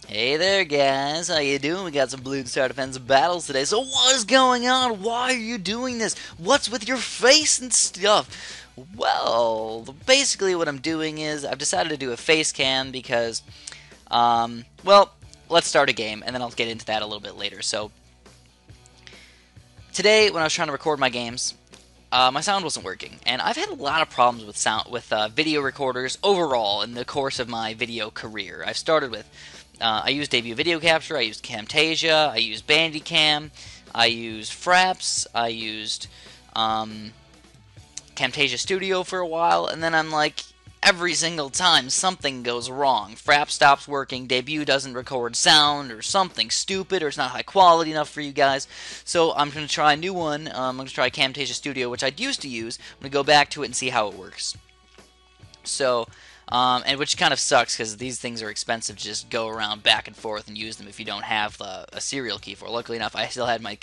Hey there, guys. How you doing? We got some Bloons Tower Defense battles today. So what is going on? Why are you doing this? What's with your face and stuff? Well, basically what I'm doing is I've decided to do a face cam because, well, let's start a game, and then I'll get into that a little bit later. So today, when I was trying to record my games, my sound wasn't working, and I've had a lot of problems with video recorders overall in the course of my video career. I've started with I used Debut Video Capture, I used Camtasia, I used Bandicam, I used Fraps, I used Camtasia Studio for a while, and then I'm like, every single time something goes wrong. Frap stops working, Debut doesn't record sound, or something stupid, or it's not high quality enough for you guys. So I'm going to try a new one. I'm going to try Camtasia Studio, which I used to use. I'm going to go back to it and see how it works. So, and which kind of sucks because these things are expensive to just go around back and forth and use them if you don't have a serial key for it. Luckily enough, I still had my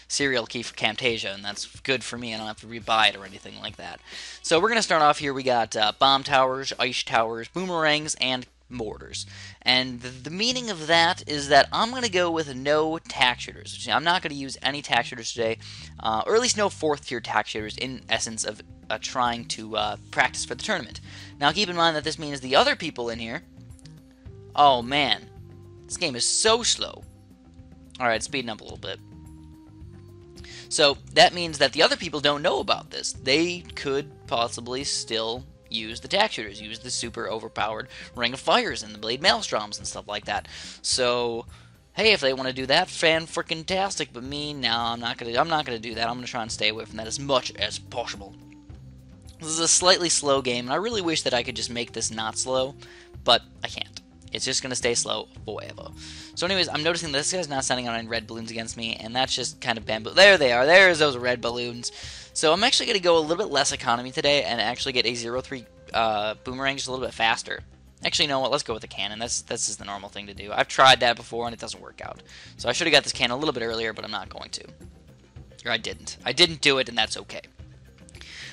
serial key for Camtasia, and that's good for me. I don't have to rebuy it or anything like that. So we're going to start off here. We got bomb towers, ice towers, boomerangs, and mortars. And the meaning of that is that I'm going to go with no tack shooters. I'm not going to use any tack shooters today, or at least no 4th tier tack shooters in essence of trying to practice for the tournament. Now keep in mind that this means the other people in here, oh man, this game is so slow. Alright, speeding up a little bit. So that means that the other people don't know about this. They could possibly still use the tack shooters, use the super overpowered Ring of Fires and the Blade Maelstroms and stuff like that. So, hey, if they want to do that, fan-frickin-tastic. But me, no, I'm not gonna do that. I'm gonna try and stay away from that as much as possible. This is a slightly slow game, and I really wish that I could just make this not slow, but I can't. It's just gonna stay slow forever. So anyways, I'm noticing that this guy's not sending out any red balloons against me, and that's just kind of bamboo. There they are. There's those red balloons. So I'm actually going to go a little bit less economy today and actually get a 0-3 boomerang just a little bit faster. Actually, you know what? Let's go with the cannon. That's just the normal thing to do. I've tried that before, and it doesn't work out. So I should have got this cannon a little bit earlier, but I'm not going to. Or I didn't. I didn't do it, and that's okay.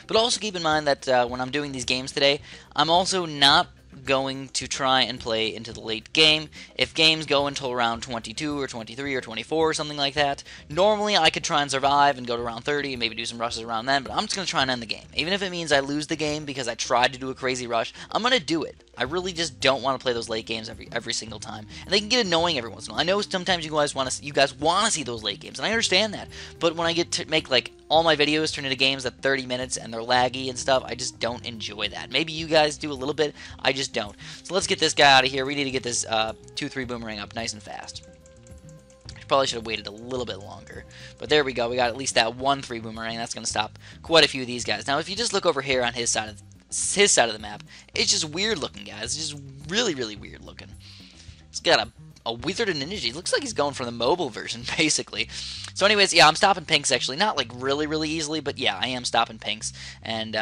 But also keep in mind that when I'm doing these games today, I'm also not going to try and play into the late game. If games go until round 22 or 23 or 24 or something like that, normally I could try and survive and go to round 30 and maybe do some rushes around then, but I'm just going to try and end the game. Even if it means I lose the game because I tried to do a crazy rush, I'm going to do it. I really just don't want to play those late games every single time. And they can get annoying every once in a while. I know sometimes you guys want to see those late games, and I understand that. But when I get to make like all my videos turn into games at 30 minutes and they're laggy and stuff, I just don't enjoy that. Maybe you guys do a little bit, I just don't. So let's get this guy out of here. We need to get this 2-3 boomerang up nice and fast. Probably should have waited a little bit longer. But there we go. We got at least that 1-3 boomerang. That's going to stop quite a few of these guys. Now, if you just look over here on his side of the map, it's just weird looking, guys. It's just really, really weird looking. It's got a wizard and ninja. It looks like he's going for the mobile version, basically. So anyways, yeah, I'm stopping pinks, actually. Not, like, really, really easily, but yeah, I am stopping pinks. And,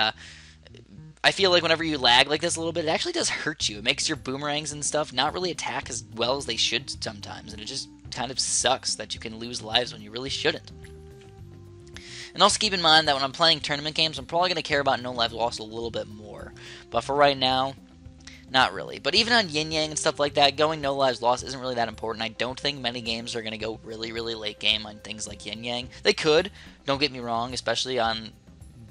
I feel like whenever you lag like this a little bit, it actually does hurt you. It makes your boomerangs and stuff not really attack as well as they should sometimes, and it just kind of sucks that you can lose lives when you really shouldn't. And also keep in mind that when I'm playing tournament games, I'm probably going to care about no lives lost a little bit more. But for right now, not really. But even on yin yang and stuff like that, going no lives lost isn't really that important. I don't think many games are going to go really, really late game on things like yin yang. They could, don't get me wrong, especially on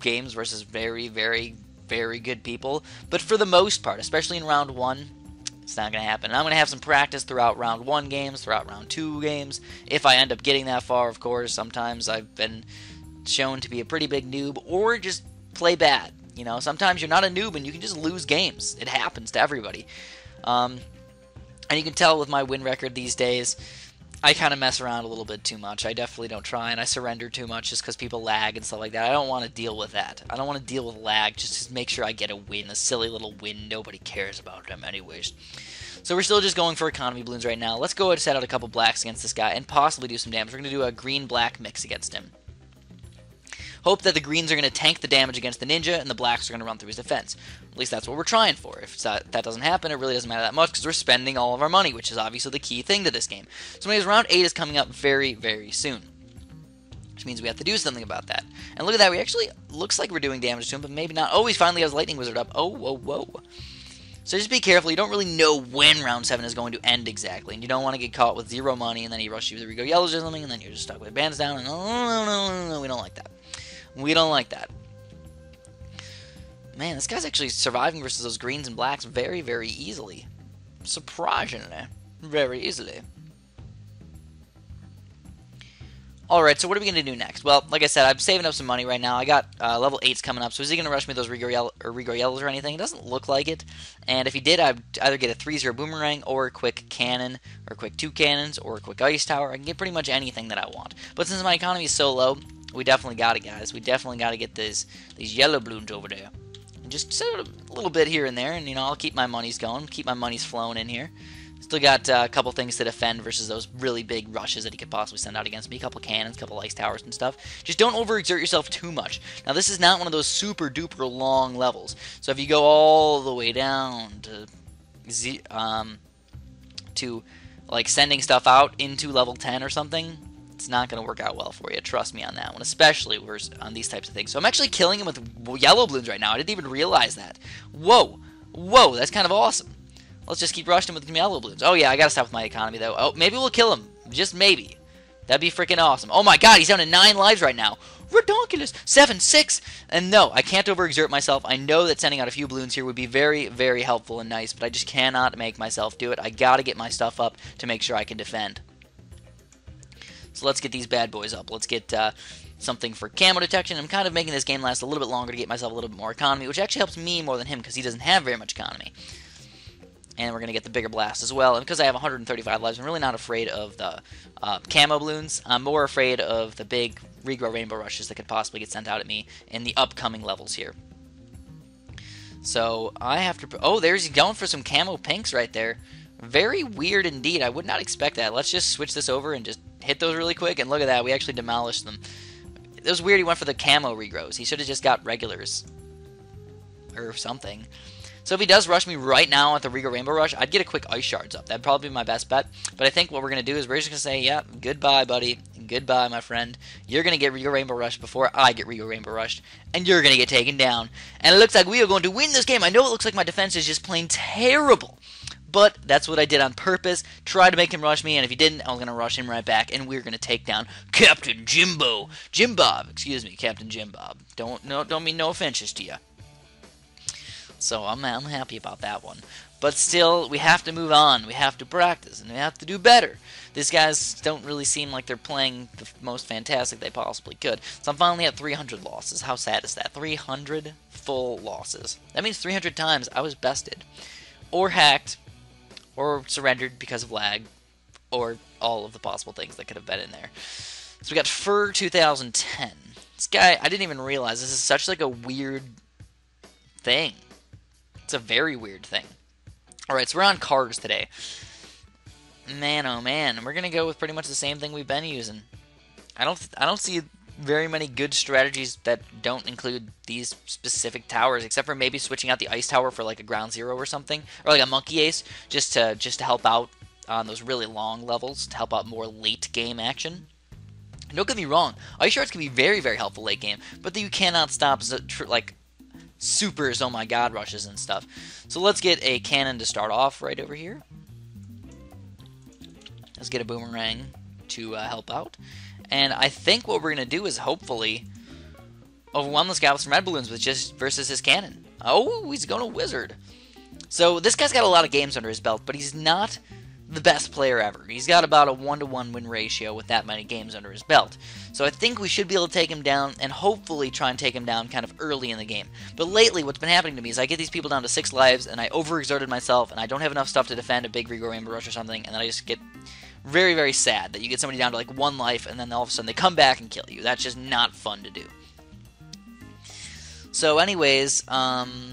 games versus very, very, very good people. But for the most part, especially in round 1, it's not going to happen. And I'm going to have some practice throughout round 1 games, throughout round 2 games. If I end up getting that far, of course. Sometimes I've been shown to be a pretty big noob, or just play bad. You know, sometimes you're not a noob and you can just lose games. It happens to everybody. And you can tell with my win record these days, I kind of mess around a little bit too much. I definitely don't try, and I surrender too much just because people lag and stuff like that. I don't want to deal with that. I don't want to deal with lag just to make sure I get a win, a silly little win. Nobody cares about them anyways. So we're still just going for economy balloons right now. Let's go ahead and set out a couple blacks against this guy and possibly do some damage. We're going to do a green-black mix against him. Hope that the greens are going to tank the damage against the ninja, and the blacks are going to run through his defense. At least that's what we're trying for. If that doesn't happen, it really doesn't matter that much, because we're spending all of our money, which is obviously the key thing to this game. So anyways, round 8 is coming up very, very soon, which means we have to do something about that. And look at that, we actually, looks like we're doing damage to him, but maybe not. Oh, he finally has Lightning Wizard up. Oh, whoa, whoa. So just be careful. You don't really know when round 7 is going to end exactly, and you don't want to get caught with 0 money, and then he rushes you with the Rigo Yellows or something, and then you're just stuck with bands down, and no, we don't like that. We don't like that. Man, this guy's actually surviving versus those greens and blacks very, very easily. Surprisingly. Very easily. Alright, so what are we going to do next? Well, like I said, I'm saving up some money right now. I got level 8s coming up, so is he going to rush me those Rigo Yellows or anything? It doesn't look like it. And if he did, I'd either get a 3-0 boomerang, or a quick cannon, or a quick 2 cannons, or a quick ice tower. I can get pretty much anything that I want. But since my economy is so low, we definitely got it, guys. We definitely got to get these yellow balloons over there. And just set it a little bit here and there, and, you know, I'll keep my monies going, keep my monies flowing in here. Still got a couple things to defend versus those really big rushes that he could possibly send out against me. A couple cannons, a couple ice towers and stuff. Just don't overexert yourself too much. Now, this is not one of those super duper long levels. So if you go all the way down to like sending stuff out into level 10 or something, it's not going to work out well for you. Trust me on that one, especially on these types of things. So I'm actually killing him with yellow balloons right now. I didn't even realize that. Whoa, that's kind of awesome. Let's just keep rushing him with yellow balloons. Oh, yeah, I gotta stop with my economy, though. Oh, maybe we'll kill him. Just maybe. That'd be freaking awesome. Oh, my God, he's down to 9 lives right now. Redonkulous. 7, 6. And no, I can't overexert myself. I know that sending out a few balloons here would be very, very helpful and nice, but I just cannot make myself do it. I gotta get my stuff up to make sure I can defend. So let's get these bad boys up. Let's get something for camo detection. I'm kind of making this game last a little bit longer to get myself a little bit more economy, which actually helps me more than him because he doesn't have very much economy. And we're going to get the bigger blast as well. And because I have 135 lives, I'm really not afraid of the camo balloons. I'm more afraid of the big regrow rainbow rushes that could possibly get sent out at me in the upcoming levels here. So I have to... Oh, there's going for some camo pinks right there. Very weird indeed. I would not expect that. Let's just switch this over and just hit those really quick. And look at that. We actually demolished them. It was weird he went for the camo regrows. He should have just got regulars. Or something. So if he does rush me right now at the Rigo Rainbow Rush, I'd get a quick Ice Shards up. That'd probably be my best bet. But I think what we're going to do is we're just going to say, yeah, goodbye, buddy. Goodbye, my friend. You're going to get Rigo Rainbow Rushed before I get Rigo Rainbow Rushed. And you're going to get taken down. And it looks like we are going to win this game. I know it looks like my defense is just plain terrible. But that's what I did on purpose. Try to make him rush me. And if he didn't, I was going to rush him right back. And we're going to take down Captain Jimbo. Jim Bob. Excuse me, Captain Jim Bob. Don't mean no offenses to you. So I'm happy about that one. But still, we have to move on. We have to practice, and we have to do better. These guys don't really seem like they're playing the most fantastic they possibly could. So I'm finally at 300 losses. How sad is that? 300 full losses. That means 300 times I was bested. Or hacked. Or surrendered because of lag. Or all of the possible things that could have been in there. So we got Fur 2010. This guy, I didn't even realize this is such like a weird thing. It's a very weird thing. Alright, so we're on cars today. Man, oh man. We're going to go with pretty much the same thing we've been using. I don't see very many good strategies that don't include these specific towers, except for maybe switching out the ice tower for like a ground zero or something. Or like a monkey ace, just to help out on those really long levels, to help out more late game action. Don't get me wrong. Ice shards can be very, very helpful late game, but you cannot stop like supers, oh my god, rushes and stuff. So let's get a cannon to start off right over here. Let's get a boomerang to help out. And I think what we're going to do is hopefully overwhelm this guy with some red balloons with just versus his cannon. Oh, he's going to wizard. So this guy's got a lot of games under his belt, but he's not the best player ever. He's got about a 1-to-1 win ratio with that many games under his belt. So I think we should be able to take him down and hopefully try and take him down kind of early in the game. But lately what's been happening to me is I get these people down to 6 lives and I overexerted myself and I don't have enough stuff to defend a big Rigo Rainbow Rush or something, and then I just get very, very sad that you get somebody down to like 1 life and then all of a sudden they come back and kill you. That's just not fun to do. So anyways, alright.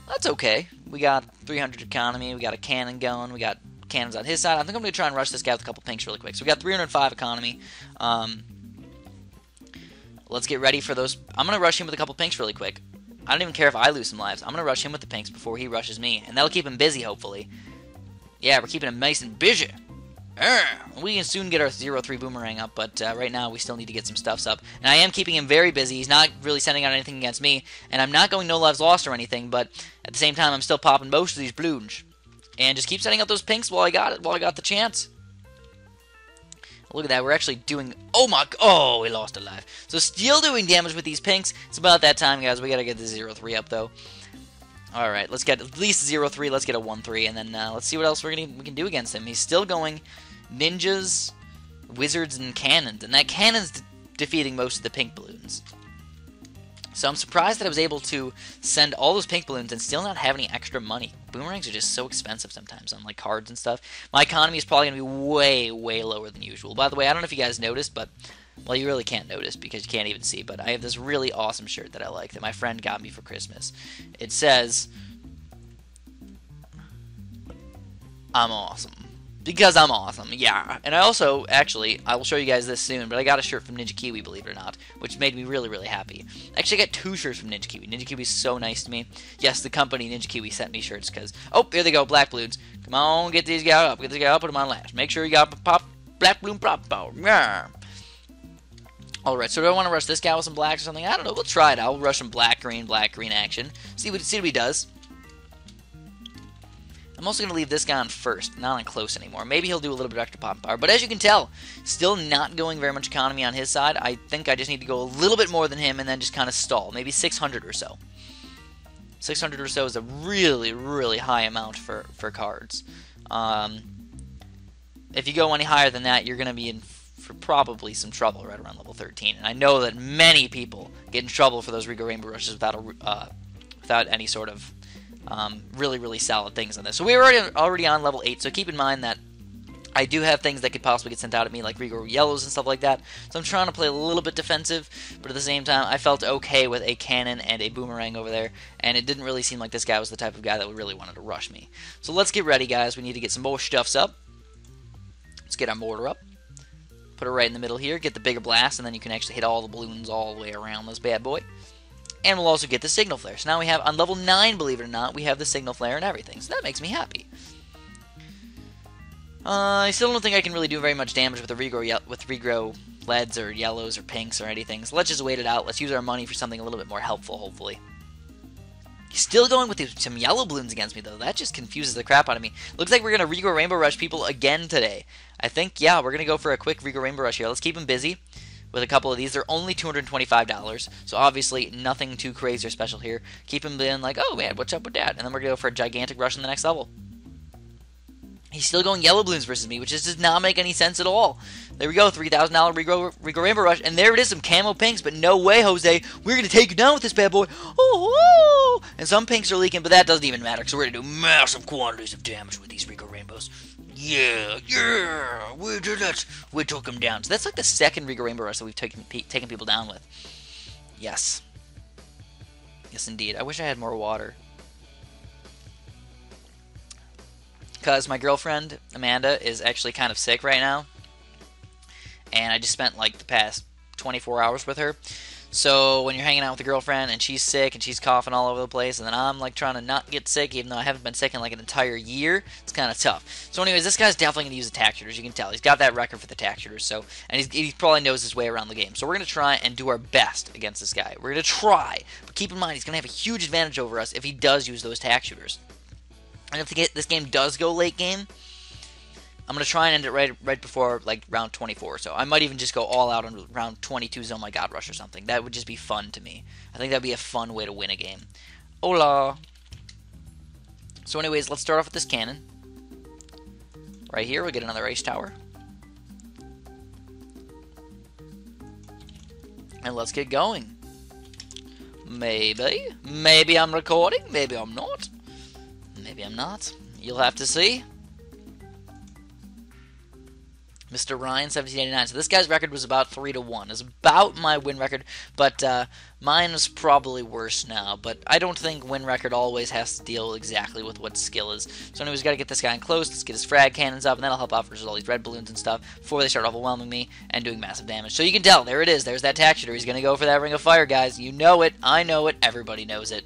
That's okay. We got 300 economy, we got a cannon going, we got cannons on his side. I think I'm going to try and rush this guy with a couple pinks really quick. So we got 305 economy. Let's get ready for those. I'm going to rush him with a couple pinks really quick. I don't even care if I lose some lives. I'm going to rush him with the pinks before he rushes me. And that'll keep him busy, hopefully. Yeah, we're keeping him nice and busy. We can soon get our 0-3 boomerang up, but right now we still need to get some stuffs up. And I am keeping him very busy. He's not really sending out anything against me, and I'm not going no lives lost or anything, but at the same time I'm still popping most of these bloons. And just keep sending out those pinks while I got it, while I got the chance. Look at that, we're actually doing... Oh, we lost a life. So still doing damage with these pinks. It's about that time, guys. We gotta get the 0-3 up, though. Alright, let's get at least 0-3. Let's get a 1-3, and then let's see what else we can do against him. He's still going ninjas, wizards, and cannons. And that cannon's defeating most of the pink balloons. So I'm surprised that I was able to send all those pink balloons and still not have any extra money. Boomerangs are just so expensive sometimes on like cards and stuff. My economy is probably going to be way, way lower than usual. By the way, I don't know if you guys noticed, but... Well, you really can't notice because you can't even see, but I have this really awesome shirt that I like that my friend got me for Christmas. It says, I'm awesome. Because I'm awesome, yeah. And I also, actually, I will show you guys this soon, but I got a shirt from Ninja Kiwi, believe it or not, which made me really, really happy. Actually, I got 2 shirts from Ninja Kiwi. Ninja Kiwi is so nice to me. Yes, the company Ninja Kiwi sent me shirts because, oh, here they go, black balloons. Come on, get these guys up, put them on last. Make sure you got pop black balloon pop power. Yeah. Alright, so do I want to rush this guy with some blacks or something? I don't know, we'll try it out. We'll rush some black, green action. See what he does. I'm also going to leave this guy on first, not on close anymore. Maybe he'll do a little bit extra pop power. But as you can tell, still not going very much economy on his side. I think I just need to go a little bit more than him and then just kind of stall. Maybe 600 or so. 600 or so is a really, really high amount for cards. If you go any higher than that, you're going to be in for probably some trouble right around level 13. And I know that many people get in trouble for those Rigo Rainbow Rushes without any sort of really, really solid things on this. So we're already on level 8, so keep in mind that I do have things that could possibly get sent out at me, like Rigo Yellows and stuff like that. So I'm trying to play a little bit defensive, but at the same time, I felt okay with a cannon and a boomerang over there, and it didn't really seem like this guy was the type of guy that really wanted to rush me. So let's get ready, guys. We need to get some more stuffs up. Let's get our mortar up. Put it right in the middle here, get the bigger blast, and then you can actually hit all the balloons all the way around this bad boy. And we'll also get the signal flare. So now we have, on level 9, believe it or not, we have the signal flare and everything. So that makes me happy. I still don't think I can really do very much damage with the Rigo Leads or Yellows or Pinks or anything. So let's just wait it out. Let's use our money for something a little bit more helpful, hopefully. He's still going with some yellow balloons against me, though. That just confuses the crap out of me. Looks like we're going to Rigo Rainbow Rush people again today. I think, yeah, we're going to go for a quick Rigo Rainbow Rush here. Let's keep him busy with a couple of these. They're only $225, so obviously nothing too crazy or special here. Keep him in like, oh man, what's up with that? And then we're going to go for a gigantic rush in the next level. He's still going yellow balloons versus me, which just does not make any sense at all. There we go, $3,000 Rigo Rainbow Rush, and there it is, some camo pinks, but no way, Jose. We're going to take you down with this bad boy. Oh, and some pinks are leaking, but that doesn't even matter, because we're going to do massive quantities of damage with these Rigo Rainbows. Yeah, we did it. We took him down. So that's like the second Rigo Rainbow Rush that we've taken people down with. Yes. Yes, indeed. I wish I had more water. Because my girlfriend, Amanda, is actually kind of sick right now. And I just spent like the past 24 hours with her. So when you're hanging out with a girlfriend and she's sick and she's coughing all over the place, and then I'm like trying to not get sick even though I haven't been sick in like an entire year, it's kind of tough. So anyways, this guy's definitely going to use attack shooters. You can tell he's got that record for the attack shooters. So, and he probably knows his way around the game. So we're going to try and do our best against this guy. We're going to try, but keep in mind he's going to have a huge advantage over us if he does use those attack shooters. And if this game does go late game, I'm going to try and end it right before like round 24. So I might even just go all out on round 22 Zone My God Rush or something. That would just be fun to me. I think that would be a fun way to win a game. Hola! So anyways, let's start off with this cannon. Right here, we'll get another ice tower. And let's get going. Maybe I'm recording, maybe I'm not. Maybe I'm not. You'll have to see. Mr. Ryan, 1789. So this guy's record was about 3-1. It's about my win record, but mine is probably worse now. But I don't think win record always has to deal exactly with what skill is. So anyways, got to get this guy in close. Let's get his frag cannons up, and that'll help out versus all these red balloons and stuff before they start overwhelming me and doing massive damage. So you can tell, there it is. There's that attack shooter. He's going to go for that ring of fire, guys. You know it. I know it. Everybody knows it.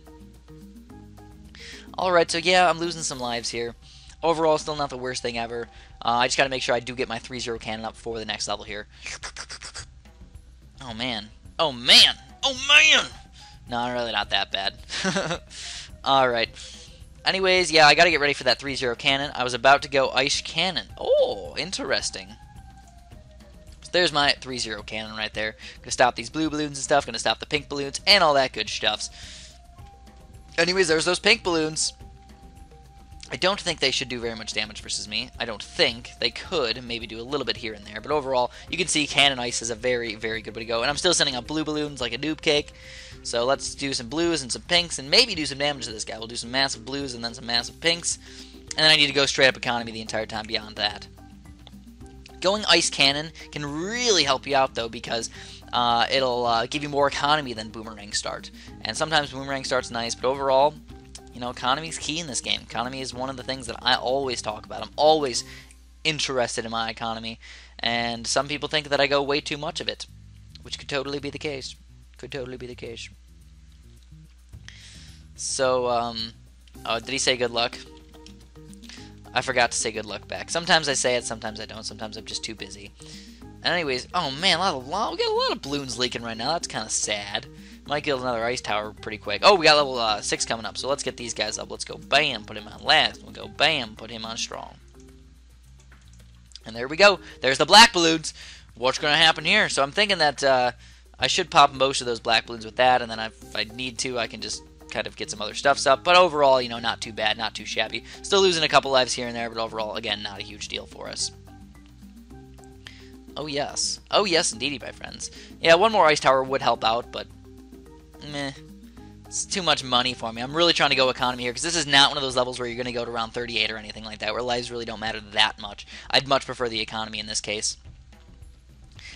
Alright, so yeah, I'm losing some lives here. Overall, still not the worst thing ever. I just got to make sure I do get my 3-0 cannon up for the next level here. Oh, man. Oh, man. Oh, man. No, really not that bad. Alright. Anyways, yeah, I got to get ready for that 3-0 cannon. I was about to go ice cannon. Oh, interesting. So there's my 3-0 cannon right there. Gonna stop these blue balloons and stuff. Gonna stop the pink balloons and all that good stuffs. Anyways, there's those pink balloons. I don't think they should do very much damage versus me. I don't think. They could maybe do a little bit here and there. But overall, you can see cannon ice is a very, very good way to go. And I'm still sending up blue balloons like a noob cake. So let's do some blues and some pinks and maybe do some damage to this guy. We'll do some massive blues and then some massive pinks. And then I need to go straight up economy the entire time beyond that. Going ice cannon can really help you out though, because it'll give you more economy than boomerang start. And sometimes boomerang start's nice, but overall, you know, economy is key in this game. Economy is one of the things that I always talk about. I'm always interested in my economy, and some people think that I go way too much of it, which could totally be the case. Could totally be the case. So, oh, did he say good luck? I forgot to say good luck back. Sometimes I say it, sometimes I don't. Sometimes I'm just too busy. And anyways, oh man, we got a lot of balloons leaking right now. That's kind of sad. Might get another ice tower pretty quick. Oh, we got level 6 coming up, so let's get these guys up. Let's go bam, put him on last. We'll go bam, put him on strong. And there we go. There's the black balloons. What's going to happen here? So I'm thinking that I should pop most of those black balloons with that, and then if I need to, I can just kind of get some other stuffs up. But overall, you know, not too bad, not too shabby. Still losing a couple lives here and there, but overall, again, not a huge deal for us. Oh yes. Oh yes, indeedy, my friends. Yeah, one more ice tower would help out, but meh. It's too much money for me. I'm really trying to go economy here, because this is not one of those levels where you're going to go to round 38 or anything like that, where lives really don't matter that much. I'd much prefer the economy in this case.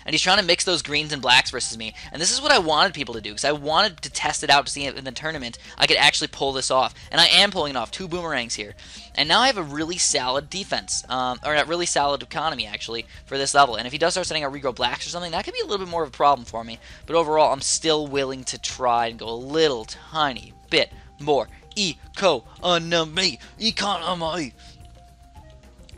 And he's trying to mix those greens and blacks versus me. And this is what I wanted people to do, because I wanted to test it out to see if in the tournament I could actually pull this off. And I am pulling it off. 2 boomerangs here. And now I have a really solid defense, or a really solid economy, actually, for this level. And if he does start setting out regrow blacks or something, that could be a little bit more of a problem for me. But overall, I'm still willing to try and go a little tiny bit more economy.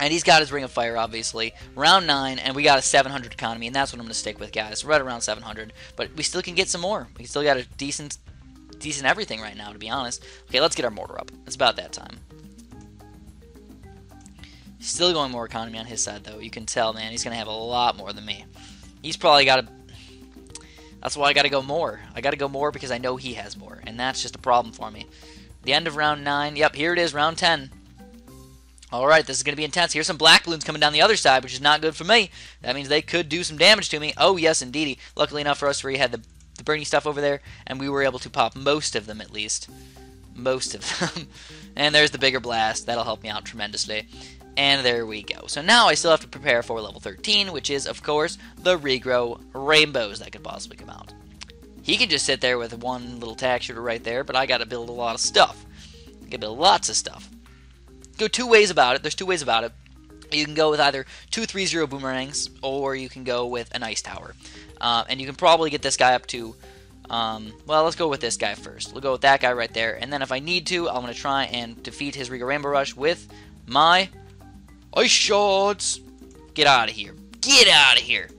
And he's got his Ring of Fire, obviously. Round 9, and we got a 700 economy, and that's what I'm going to stick with, guys. Right around 700. But we still can get some more. We still got a decent everything right now, to be honest. Okay, let's get our mortar up. It's about that time. Still going more economy on his side, though. You can tell, man, he's going to have a lot more than me. He's probably got a... That's why I got to go more. I got to go more because I know he has more, and that's just a problem for me. The end of round 9. Yep, here it is, round 10. Alright, this is going to be intense. Here's some black balloons coming down the other side, which is not good for me. That means they could do some damage to me. Oh, yes, indeedy. Luckily enough for us, we had the burning stuff over there, and we were able to pop most of them, at least. Most of them. And there's the bigger blast. That'll help me out tremendously. And there we go. So now I still have to prepare for level 13, which is, of course, the regrow rainbows that could possibly come out. He can just sit there with one little tack shooter right there, but I got to build a lot of stuff. I got to build lots of stuff. Go 2 ways about it. There's 2 ways about it. You can go with either 2 3-0 boomerangs, or you can go with an ice tower. And you can probably get this guy up to... well, let's go with this guy first. We'll go with that guy right there. And then if I need to, I'm going to try and defeat his Regal Rainbow Rush with my ice shots. Get out of here. Get out of here.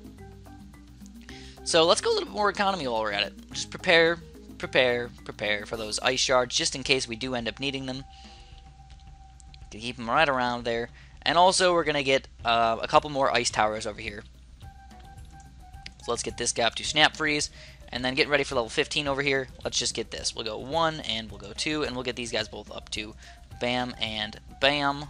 So let's go a little bit more economy while we're at it. Just prepare for those ice shards, just in case we do end up needing them. To keep them right around there. And also, we're going to get a couple more ice towers over here. So let's get this guy up to Snap Freeze. And then getting ready for level 15 over here. Let's just get this. We'll go 1 and we'll go 2. And we'll get these guys both up to Bam and Bam.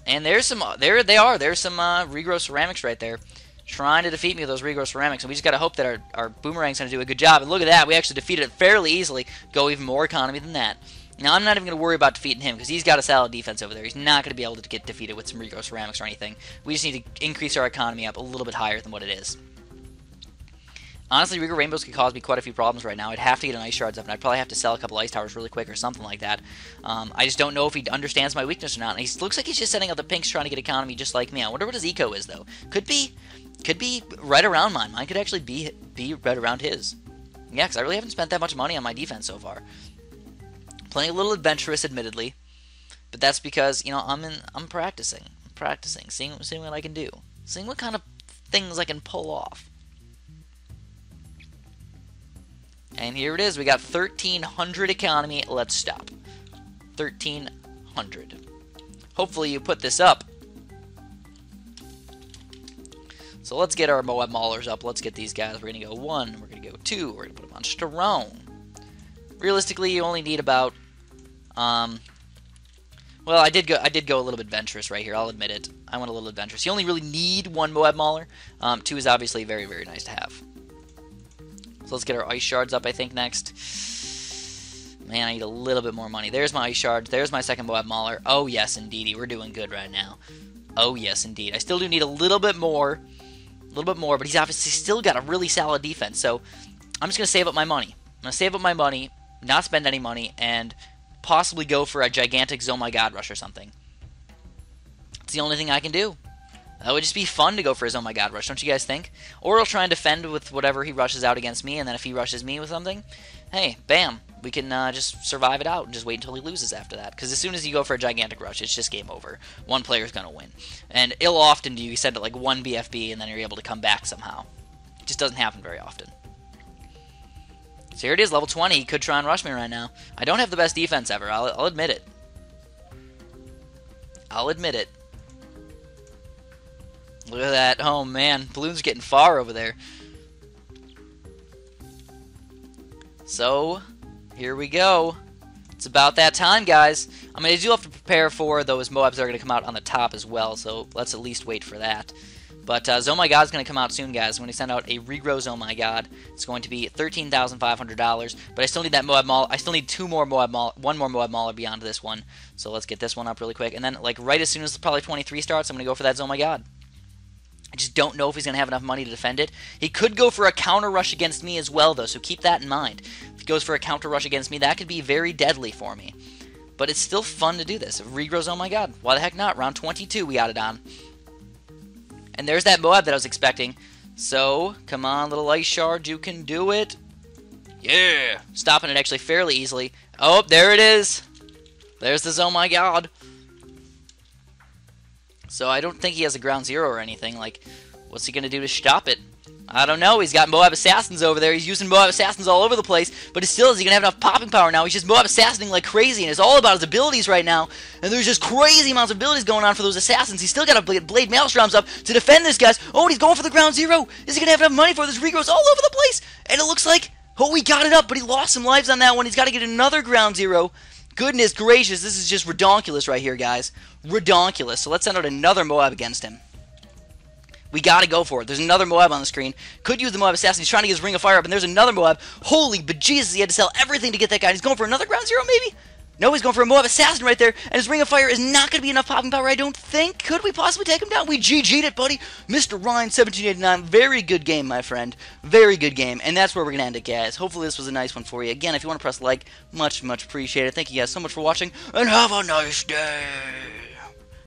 And there's some, there they are. There's some regrow ceramics right there. Trying to defeat me with those regrow ceramics. And we just got to hope that our boomerang's going to do a good job. And look at that. We actually defeated it fairly easily. Go even more economy than that. Now, I'm not even going to worry about defeating him, because he's got a solid defense over there. He's not going to be able to get defeated with some regrow ceramics or anything. We just need to increase our economy up a little bit higher than what it is. Honestly, regrow rainbows could cause me quite a few problems right now. I'd have to get an ice shards up, and I'd probably have to sell a couple ice towers really quick or something like that. I just don't know if he understands my weakness or not. And he looks like he's just setting up the pinks trying to get economy just like me. I wonder what his eco is, though. Could be right around mine. Mine could actually be right around his. Yeah, because I really haven't spent that much money on my defense so far. Playing a little adventurous, admittedly, But that's because, you know, I'm practicing, seeing what I can do, seeing what kind of things I can pull off. And here it is. We got 1,300 economy. Let's stop. 1,300. Hopefully you put this up. So let's get our Moab Maulers up. Let's get these guys. We're going to go 1. We're going to go 2. We're going to put them on strong. Realistically, you only need about... well, I did go a little bit adventurous right here. I'll admit it. I went a little adventurous. You only really need 1 Moab Mauler. 2 is obviously very, very nice to have. So let's get our ice shards up, I think, next. Man, I need a little bit more money. There's my ice shards. There's my second Moab Mauler. Oh, yes, indeedy. We're doing good right now. Oh, yes, indeed. I still do need a little bit more. But he's obviously still got a really solid defense. So I'm just going to save up my money. I'm going to save up my money, not spend any money, and possibly go for a gigantic Oh My God rush or something. It's the only thing I can do. That would just be fun to go for his Oh My God rush, don't you guys think? Or he'll try and defend with whatever he rushes out against me, and then if he rushes me with something, hey, bam, we can just survive it out and just wait until he loses after that. Because as soon as you go for a gigantic rush, it's just game over. One player's going to win. And ill often do you send it like 1 BFB and then you're able to come back somehow. It just doesn't happen very often. So here it is, level 20. He could try and rush me right now. I don't have the best defense ever. I'll admit it. I'll admit it. Look at that. Oh, man. Bloons getting far over there. So, here we go. It's about that time, guys. I mean, I do have to prepare for those Moabs that are going to come out on the top as well, so let's at least wait for that. But Oh My God is going to come out soon, guys. When we send out a regrow Oh My God, it's going to be $13,500. But I still need that Moab Maul. I still need 2 more Moab Maul, 1 more Moab Mauler beyond this one. So let's get this one up really quick. And then, like, right as soon as probably 23 starts, I'm going to go for that Oh My God. I just don't know if he's going to have enough money to defend it. He could go for a counter rush against me as well, though, so keep that in mind. If he goes for a counter rush against me, that could be very deadly for me. But it's still fun to do this. If regrows, oh my God, why the heck not? Round 22, we got it on. And there's that Moab that I was expecting. So, come on, little ice shard, you can do it. Yeah! Stopping it actually fairly easily. Oh, there it is. There's this oh my God. So I don't think he has a ground zero or anything. Like, what's he going to do to stop it? I don't know. He's got Moab Assassins over there. He's using Moab Assassins all over the place. But still, is he going to have enough popping power now? He's just Moab Assassinating like crazy, and it's all about his abilities right now. And there's just crazy amounts of abilities going on for those Assassins. He's still got to Blade Maelstroms up to defend this, guys. Oh, and he's going for the ground zero. Is he going to have enough money for this? Regrow's all over the place. And it looks like, oh, he got it up, but he lost some lives on that one. He's got to get another ground zero. Goodness gracious, this is just redonkulous right here, guys. Redonkulous. So let's send out another Moab against him. We gotta go for it. There's another Moab on the screen. Could use the Moab Assassin. He's trying to get his Ring of Fire up, and there's another Moab. Holy bejesus, he had to sell everything to get that guy. He's going for another ground zero, maybe? No, he's going for a Moab Assassin right there, and his Ring of Fire is not going to be enough popping power, I don't think. Could we possibly take him down? We GG'd it, buddy. Mr. Ryan, 1789. Very good game, my friend. Very good game, and that's where we're going to end it, guys. Hopefully this was a nice one for you. Again, if you want to press like, much, much appreciated. Thank you guys so much for watching, and have a nice day.